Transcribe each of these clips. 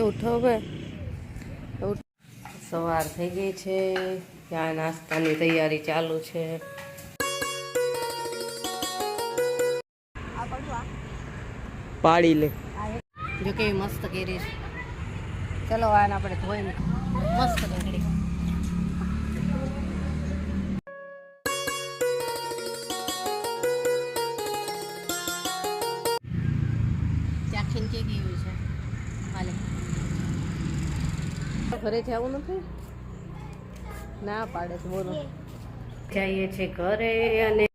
ઉઠો હવે સવાર થઈ ગઈ છે, ચા નાસ્તાની તૈયારી ચાલુ છે. પાડી લે જો કેવી મસ્ત કેરી છે. ચલો આને આપણે ધોઈને મસ્ત નીકળી. ચાખીને કે કેવું છે હાલે. ઘરે જવું નથી, ના પાડે છે. બોલો જઈએ છીએ ઘરે અને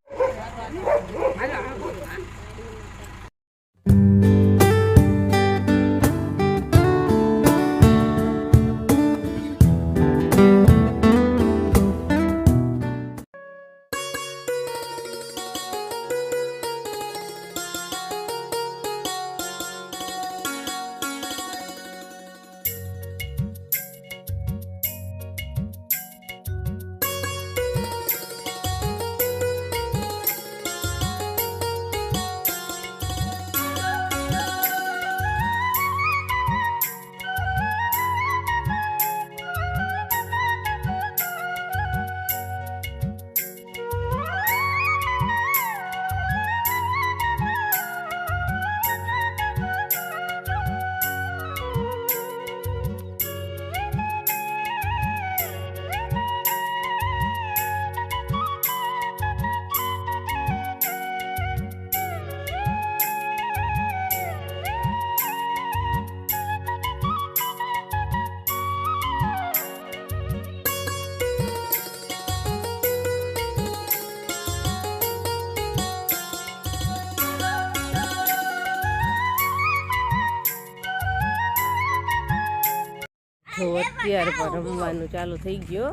જો અત્યારે પણ રમવાનું ચાલુ થઈ ગયો.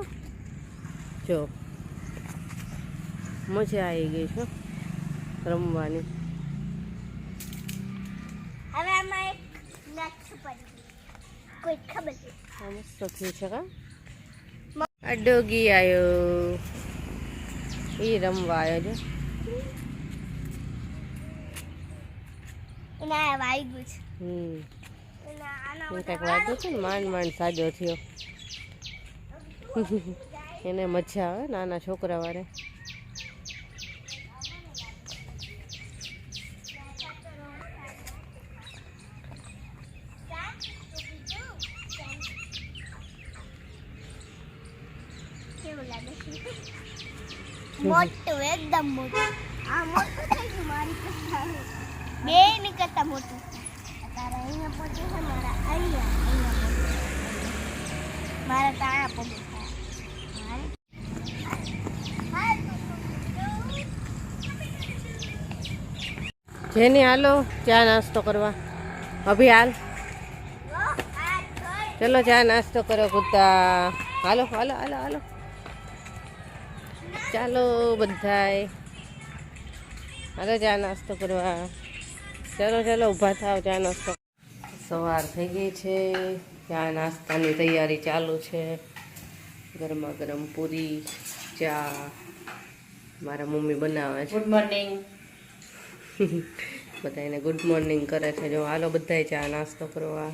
જો મજા આવી ગઈ છે રમવાની. હવે આમાં એક નક્ષ પડી કોઈ ખબર છે મસ્ત થયું છે કા. આ ડોગી આવ્યો, એ રમવા આવ્યો છે. એના વાગ્યું છે. કંઈક વાગ્યું છે ને, માંડ માંડ સાજો થયો. એને મજા આવે નાના છોકરા વાળે. કેવું લાગે છે? મોટું, એકદમ મોટું. આ મોટું થઈ ગયું મારી કરતા, બે ની કરતા મોટું. તારા અહીંયા પહોંચે છે, મારા અહીંયા મારા તાળા પહોંચે. જેની હાલો ચા નાસ્તો કરવા. અભી હાલ, ચલો ચા નાસ્તો કરો કુત્તા. હાલો હાલો હાલો હાલો, ચાલો બધાય હાલો ચા નાસ્તો કરવા. ચલો ચલો ઊભા થાવ, ચા નાસ્તો. સવાર થઈ ગઈ છે, ચા નાસ્તાની તૈયારી ચાલુ છે. ગરમા ગરમ પૂરી ચા મારા મમ્મી બનાવે છે. Good morning. બધાને ગુડ મોર્નિંગ કરે છે. જો હાલો બધાય ચા નાસ્તો કરવા.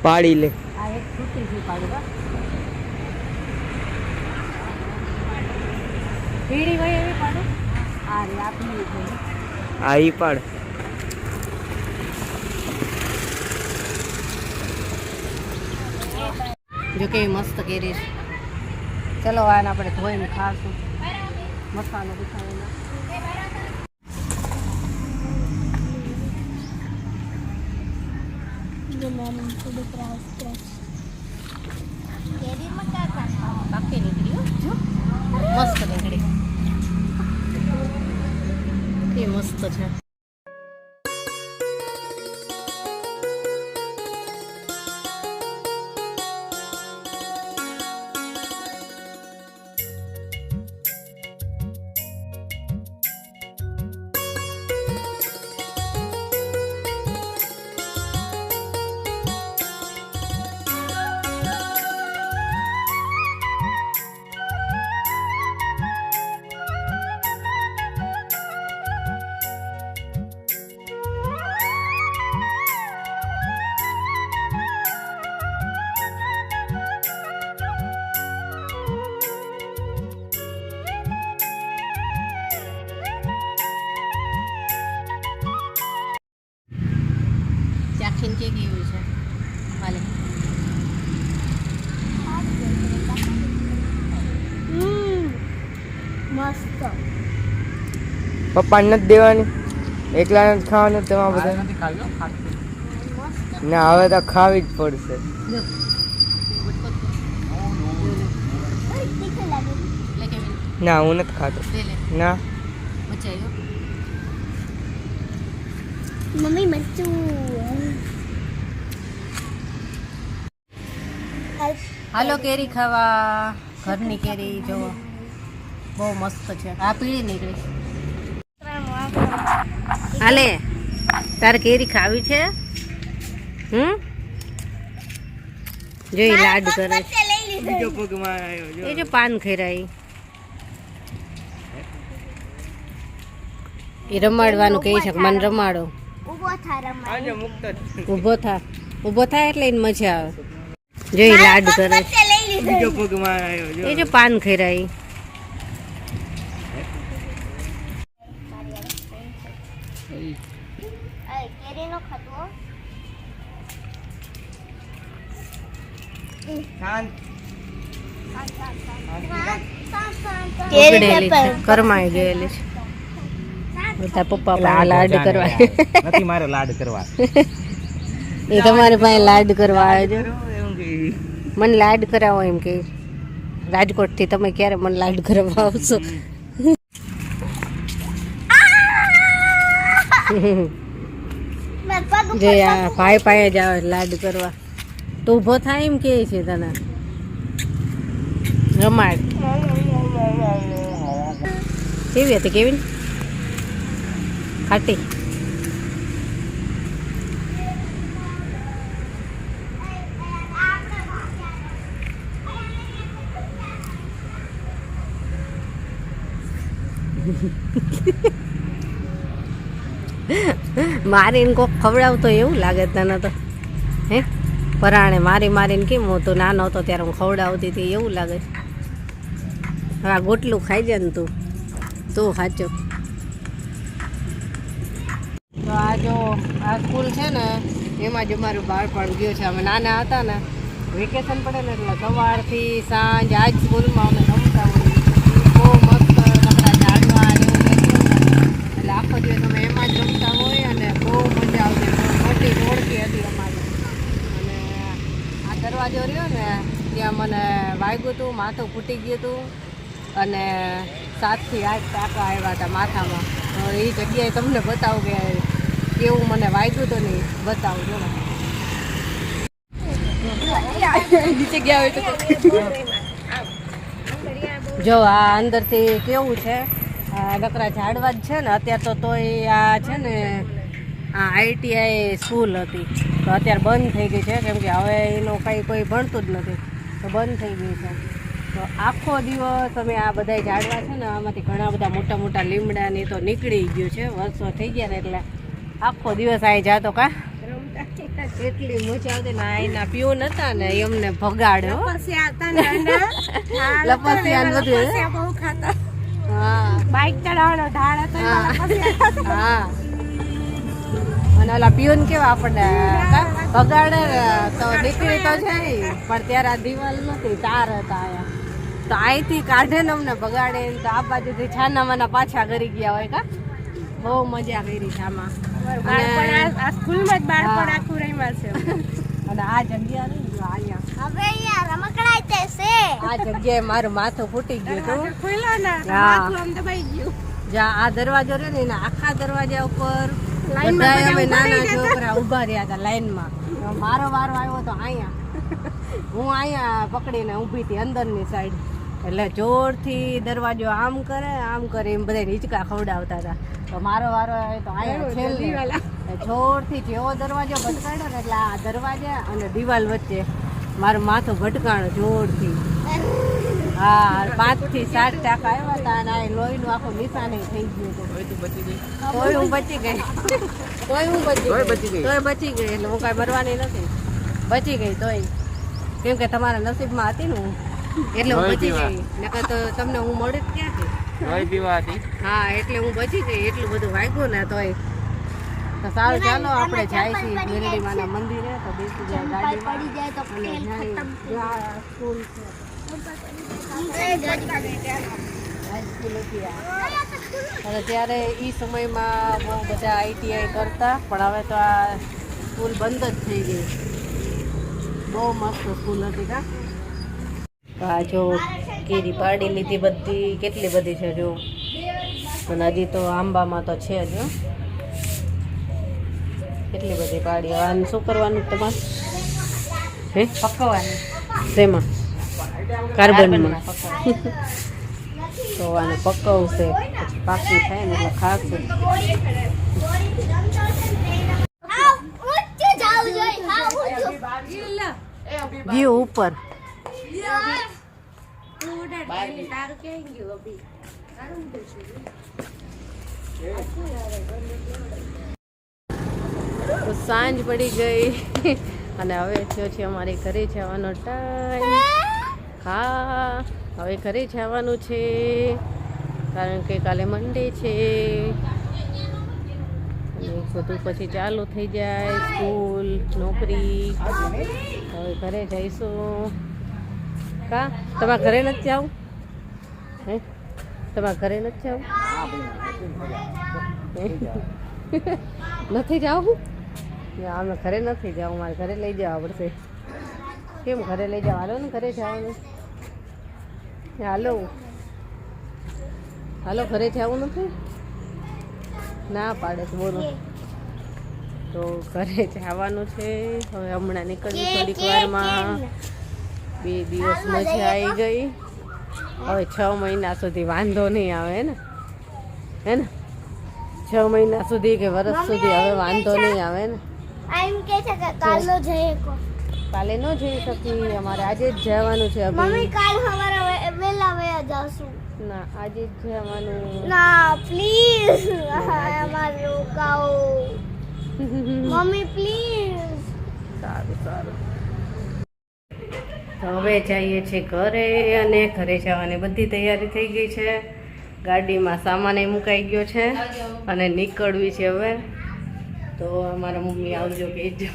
પાડી લે. આ એક છૂટી છે પાડવા. પીડી હોય એવી પાડો. આ રે આપી છે. આ ઈ પાડ. જો કેવી મસ્ત કેરી છે. ચલો આને આપણે ધોઈને ખાશું. મસાલો ગુસાવીને. નાનું થોડુંક રાસ ક્રશ કેરીમાં કાકા બાકી નીકળી હો, જો મસ્ત નીકળી, એ મસ્ત છે. ચાખીને કે કેવું છે હાલે? મસ્ત. પપ્પા નથી દેવાની, એકલા નથી ખાવાનું તેમાં બધા ના, હવે તો ખાવી જ પડશે. તીખું લાગે. લે કેવી ના, હું નથી ખાતો. લે લે ના, મજા આવ્યો. મમ્મી મરચું. હાલો કેરી ખાવા, ઘરની કેરી જો બહુ મસ્ત છે. આ પીળી નીકળી. હાલે તારે કેરી ખાવી છે? જો ઈ લાડ કરે છે. બીજો પગમાં આવ્યો જો. એ જો પાન ખેરાઈ, એ રમાડવાનું કહે છે કે મને રમાડો. ઊભો થા રમાય. આજે મુક્ત જ. ઊભો થા, ઊભો થાય એટલે એને મજા આવે. જો ઈ લાડ કરે છે. બીજો પગમાં આવ્યો જો. એ જો પાન ખેરાઈ. કેરીનો ખાતો. શાંત. બગડેલી છે, કરમાઈ ગયેલી છે. બધા પપ્પા પાસે લાડ કરવા, નથી મારે લાડ કરવા. એ તમારી પાસે લાડ કરવા આવે છે. એવું કે મને લાડ કરાવો એમ કે રાજકોટ થી તમે ક્યારે મને લાડ કરવા આવશો? જે આ ભાઈ પાસે જ આવે લાડ કરવા. તો ઊભો થાય એમ કે છે તને રમાડ. કેવી હતી કેવી? ખાટી. મારીને કોક ખવડાવતો એવું લાગે તને તો? હે પરાણે મારી મારીને કેમ હું તો નાનો હતો ત્યારે હું ખવડાવતી હતી એવું લાગે છે. હવે આ ગોટલું ખાઈ જાય ને તું સાચો. તો આ જો આ સ્કૂલ છે ને એમાં જ અમારું બાળપણ ગયું છે. અમે નાના હતા ને વેકેશન પડે ને એટલે સવારથી સાંજ આજ સ્કૂલમાં અમે રમતા હોઈએ. બહુ મસ્ત નકરા ઝાડવા ને એવું બેઠું એટલે આખો દિવસ અમે એમાં જ રમતા હોય અને બહુ મજા આવતી. મોટી રોડકી હતી અમારી અને આ દરવાજો રહ્યો ને ત્યાં મને વાગ્યું હતું, માથું ફૂટી ગયું હતું અને 7 થી 8 ટાંકા આવ્યા હતા માથામાં. તો એ જગ્યાએ તમને બતાવું કે કેવું મને વાગ્યું હતું ને બતાવું જો. જો આ અંદરથી કેવું છે, નકરા ઝાડવા જ છે ને અત્યારે તોય આ છે ને આ ITI સ્કૂલ હતી તો અત્યારે બંધ થઈ ગઈ છે કેમ કે હવે એનું કંઈ કોઈ ભણતું જ નથી તો બંધ થઈ ગઈ છે. તો આખો દિવસ અમે આ બધા ઝાડવા છે ને આમાંથી ઘણા બધા મોટા મોટા લીમડા ને તો નીકળી ગયું છે, વર્ષો થઈ ગયા ને એટલે આખો દિવસ આવી જાતો કા એટલી મજા આવતી ને. એના પીઓન હતા ને એમને ભગાડ્યો લપસિયા બધું. હા બાઇક ચલાવવાનો ઢાળ હતો. હા અને ઓલા પીઓન કેવા આપણને ભગાડે તો નીકળી તો જાય પણ ત્યારે આ દિવાલ નથી તાર હતા આયા તો અહીંથી કાઢે ને અમને ભગાડે તો આ બાજુથી છાના માના પાછા કરી ગયા હોય કા. બહુ મજા કરી છે આમાં. અને આ જગ્યા ને જો અહીંયા હવે અહીંયા રમકડાઈ તે છે આ જગ્યાએ મારું માથું ફૂટી ગયું હતું ખુલ્લો ને હા. માથું આમ દબાઈ ગયું જ્યાં આ દરવાજો રહ્યો ને એના આખા દરવાજા ઉપર બધાય અમે નાના છોકરા ઊભા રહ્યા હતા લાઈનમાં. મારો વારો આવ્યો તો અહીંયા હું અહીંયા પકડીને ઊભી હતી અંદરની સાઈડ. એટલે જોરથી દરવાજો આમ કરે એમ બધા હિંચકા ખવડાવતા હતા. તો મારો વારો આવ્યો તો અહીંયા છેલ્લે જોરથી જેવો દરવાજો ભટકાડ્યો ને એટલે આ દરવાજા અને દિવાલ વચ્ચે મારું માથું ભટકાણું જોરથી. હા 5 થી 7 ટાંકા આવ્યા હતા અને આ લોહીનું આખું નિશાન થઈ ગયું હતું. તોય હું બચી ગઈ તોય બચી ગઈ એટલે હું કાંઈ મરવાની નથી. બચી ગઈ તોય કેમ કે તમારા નસીબમાં હતી ને હું એટલે હું બચી ગઈ. નકર તો તમને હું મળી જ ક્યાંથી. હા એટલે હું બચી ગઈ. એટલું બધું વાગ્યું ને તોય. તો સારું ચાલો આપણે જાય છીએ મેરડી માના મંદિરે. તો બેસી જાય ગાડીમાં પડી જાય તો અને જ્યાં સ્કૂલ છે હાઈસ્કૂલ હતી આ. અને ત્યારે એ સમયમાં બહુ બધા ITI કરતા પણ હવે તો આ સ્કૂલ બંધ જ થઈ ગઈ. બહુ મસ્ત સ્કૂલ હતી કા. આ જો કેરી પાડી લીધી બધી કેટલી બધી છે જો. અને હજી તો આંબામાં તો છે જ હો. કેટલી બધી પાડી. આને શું કરવાનું તમારે? હે પકવવાનું. શેમાં? કાર્બનમાં. તો આને પકવશે પછી પાકી થાય ને એટલે ખાશે. ગયું ઉપર તો સાંજ પડી ગઈ અને હવે થયો છે અમારે ઘરે જવાનો ટાઈમ. હા હવે ઘરે જવાનું છે કારણ કે કાલે મંડે છે અને બધું પછી ચાલુ થઈ જાય સ્કૂલ નોકરી. હવે ઘરે જઈશું. કા તમારા ઘરે નથી જવું? હે તમારા ઘરે નથી જવું? નથી જવું? અમે ઘરે નથી જવું. મારે ઘરે લઈ જવા પડશે. કેમ ઘરે લઈ જાવ? હાલો ને ઘરે જવાનું. હાલો હાલો ઘરે જવું નથી? ના પાડે છે બોલો. તો ઘરે જવાનું છે હવે. હમણાં નીકળવી થોડીક વારમાં. 2 દિવસ મજા આવી ગઈ. હવે 6 મહિના સુધી વાંધો નહીં આવે હે ને 6 મહિના સુધી કે વર્ષ સુધી હવે વાંધો નહીં આવે ને. એમ કે છે કે કાલનો જઈએ કો કાલે ન જઈ શકી. અમારે આજે જ જવાનું છે. મમ્મી કાલ હવારે વેલા વયા જાશું. ના આજે જ જવાનું. ના પ્લીઝ અમારે રોકાઓ મમ્મી પ્લીઝ. સારું. તો હવે જઈએ છીએ ઘરે અને ઘરે જવાની બધી તૈયારી થઈ ગઈ છે. ગાડીમાં સામાન મુકાઈ ગયો છે અને નીકળવી છે હવે. તો અમારા મમ્મી આવજો કહેજો.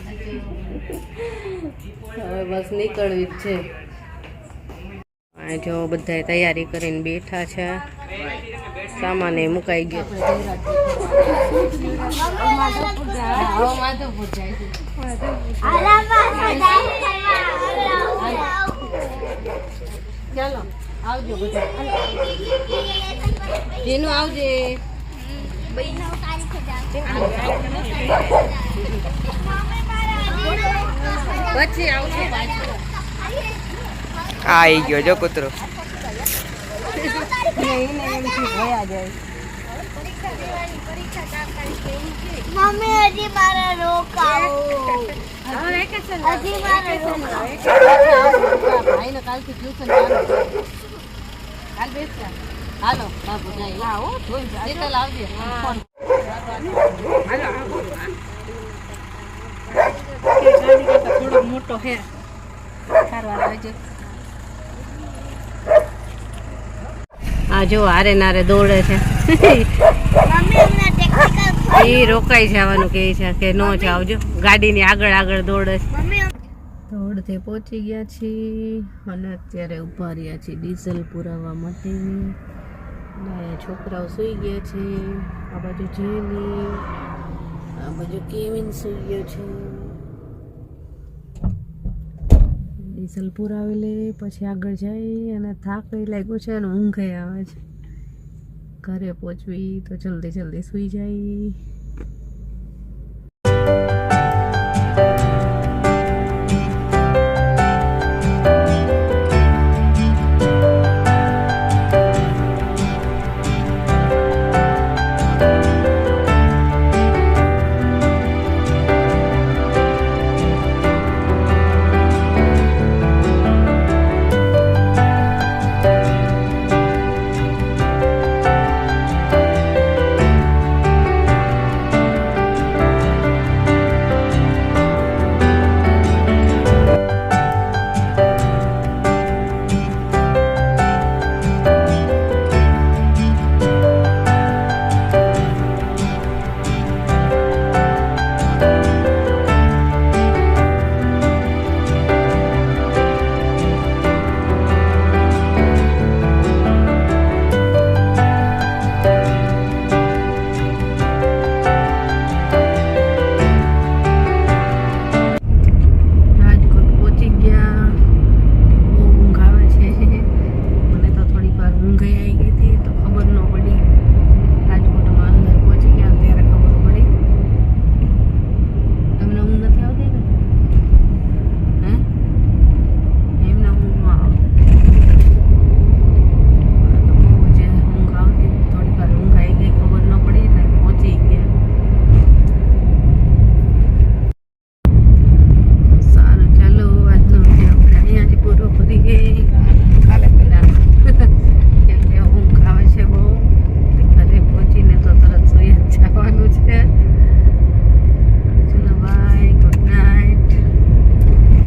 હવે બસ નીકળવી જ છે. આ જો બધા તૈયારી કરીને બેઠા છે. સામાન મુકાઈ ગયો. ચાલો આવજો બધા. જેનું આવજે. પછી આવશે પાછું. આવી ગયો જો કૂતરો. મમ્મી હજી મારે રોકાવો. હજી મારે રોકાવો. ભાઈને કાલથી ટ્યુશન ચાલુ. કાલ બેસતા. હાલો બાપુ જાય. આવો શીતલ આવજે. ફોન થોડો મોટો હે. આ જો હારે નારે દોડે છે. એ રોકાઈ જવાનું કહે છે કે ન જાવજો. ગાડીની આગળ દોડે છે. દોડથી પહોંચી ગયા છીએ અને અત્યારે ઊભા રહ્યા છીએ ડીઝલ પુરાવવા માટે. છોકરાઓ સૂઈ ગયા છે. આ બાજુ જેની, આ બાજુ કેવિન સૂઈ ગયો છે. વિસલપુર આવી લે પછી આગળ જાય અને થાક લાગ્યો છે અને ઊંઘ આવે છે. ઘરે પહોંચવી તો જલ્દી જલ્દી સૂઈ જાય.